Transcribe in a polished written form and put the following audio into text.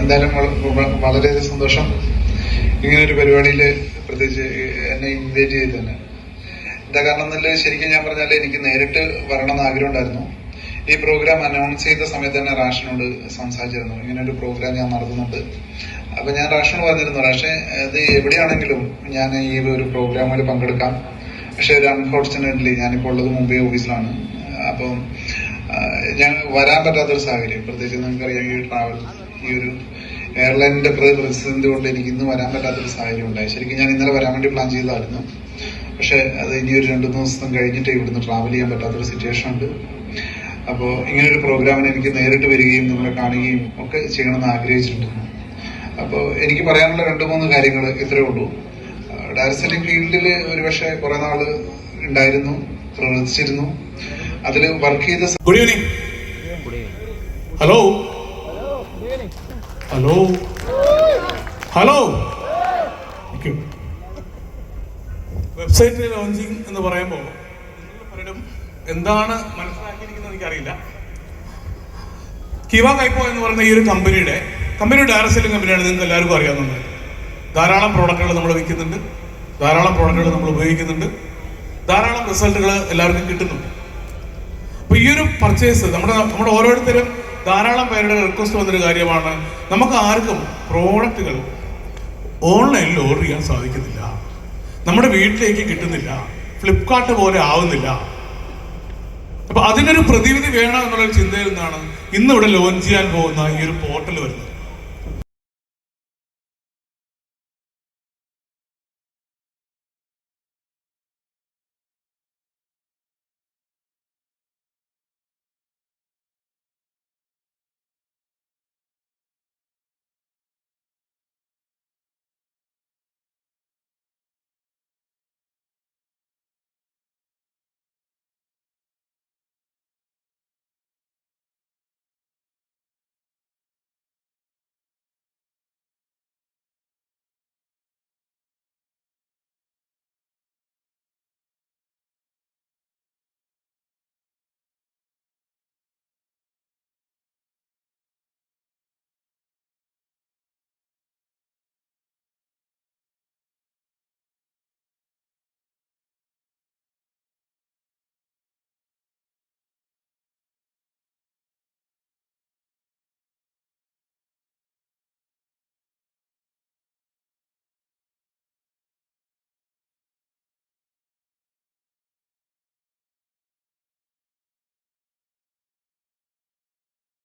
എന്തായാലും വളരെയധികം സന്തോഷം ഇങ്ങനൊരു പരിപാടിയിൽ പ്രത്യേകിച്ച് എന്നെ ഇൻവൈറ്റ് ചെയ്ത് തന്നെ. എന്താ കാരണം എന്നുള്ളത് ശരിക്കും ഞാൻ പറഞ്ഞാൽ എനിക്ക് നേരിട്ട് വരണമെന്ന് ആഗ്രഹം ഉണ്ടായിരുന്നു. ഈ പ്രോഗ്രാം അനൗൺസ് ചെയ്ത സമയത്ത് തന്നെ റാഷിനോട് സംസാരിച്ചിരുന്നു, ഇങ്ങനൊരു പ്രോഗ്രാം ഞാൻ നടത്തുന്നുണ്ട്. അപ്പൊ ഞാൻ റാഷിനോട് പറഞ്ഞിരുന്നു, റാഷെ ഇത് എവിടെയാണെങ്കിലും ഞാൻ ഈ ഒരു പ്രോഗ്രാമിൽ പങ്കെടുക്കാം. പക്ഷെ ഒരു അൺഫോർച്ചുനേറ്റ്ലി ഞാനിപ്പോൾ ഉള്ളത് മുംബൈ ഓഫീസിലാണ്. അപ്പം ഞാൻ വരാൻ പറ്റാത്തൊരു സാഹചര്യം, പ്രത്യേകിച്ച് നിങ്ങൾക്കറിയാം ഈ ട്രാവൽ ഈ ഒരു എയർലൈനിന്റെ പ്രതിസന്ധി കൊണ്ട് എനിക്ക് ഇന്ന് വരാൻ പറ്റാത്തൊരു സാഹചര്യം ഉണ്ടായി. ശരിക്കും ഞാൻ ഇന്നലെ വരാൻ വേണ്ടി പ്ലാൻ ചെയ്തതായിരുന്നു. പക്ഷെ അത് ഇനി ഒരു 2-3 ദിവസം കഴിഞ്ഞിട്ട് ഇവിടുന്ന് ട്രാവൽ ചെയ്യാൻ പറ്റാത്തൊരു സിറ്റുവേഷൻ ഉണ്ട്. അപ്പോൾ ഇങ്ങനൊരു പ്രോഗ്രാമിന് എനിക്ക് നേരിട്ട് വരികയും നിങ്ങളെ കാണുകയും ഒക്കെ ചെയ്യണമെന്ന് ആഗ്രഹിച്ചിട്ടുണ്ട്. അപ്പോൾ എനിക്ക് പറയാനുള്ള 2-3 കാര്യങ്ങൾ ഇത്രയേ ഉള്ളൂ. ഡയറക്ട് സെല്ലിംഗ് ഫീൽഡിൽ ഒരുപക്ഷെ കുറെ നാള് ഉണ്ടായിരുന്നു, പ്രവർത്തിച്ചിരുന്നു, അതിൽ വർക്ക് ചെയ്ത. Good evening. Hello hello hello website launching എന്ന് പറയുമ്പോൾ പലരും എന്താണ് മനസ്സിലാക്കിയിരിക്കുന്നത് എനിക്കറിയില്ല. കിവ കൈപ്പോ എന്ന് പറയുന്ന ഈ ഒരു കമ്പനി ഡയറക്ട് സെല്ലിംഗ് കമ്പനിയാണ്. നിങ്ങൾക്ക് എല്ലാവർക്കും അറിയാവുന്നത്. ധാരാളം പ്രോഡക്റ്റുകൾ നമ്മൾ വിൽക്കുന്നുണ്ട്, ധാരാളം പ്രോഡക്റ്റുകൾ നമ്മൾ ഉപയോഗിക്കുന്നുണ്ട്, ധാരാളം റിസൾട്ടുകൾ എല്ലാവർക്കും കിട്ടുന്നുണ്ട്. അപ്പൊ ഈ ഒരു പർച്ചേസ് നമ്മുടെ ഓരോരുത്തരും ധാരാളം പേരുടെ റിക്വസ്റ്റ് വന്നൊരു കാര്യമാണ്, നമുക്ക് ആർക്കും പ്രോഡക്റ്റുകൾ ഓൺലൈനിൽ ഓർഡർ ചെയ്യാൻ സാധിക്കുന്നില്ല, നമ്മുടെ വീട്ടിലേക്ക് കിട്ടുന്നില്ല, ഫ്ലിപ്കാർട്ട് പോലെ ആവുന്നില്ല. അപ്പൊ അതിനൊരു പ്രതിവിധി വേണം എന്നുള്ളൊരു ചിന്തയിൽ നിന്നാണ് ഇന്ന് ഇവിടെ ലോഞ്ച് ചെയ്യാൻ പോകുന്ന ഈ ഒരു പോർട്ടൽ വരുന്നത്.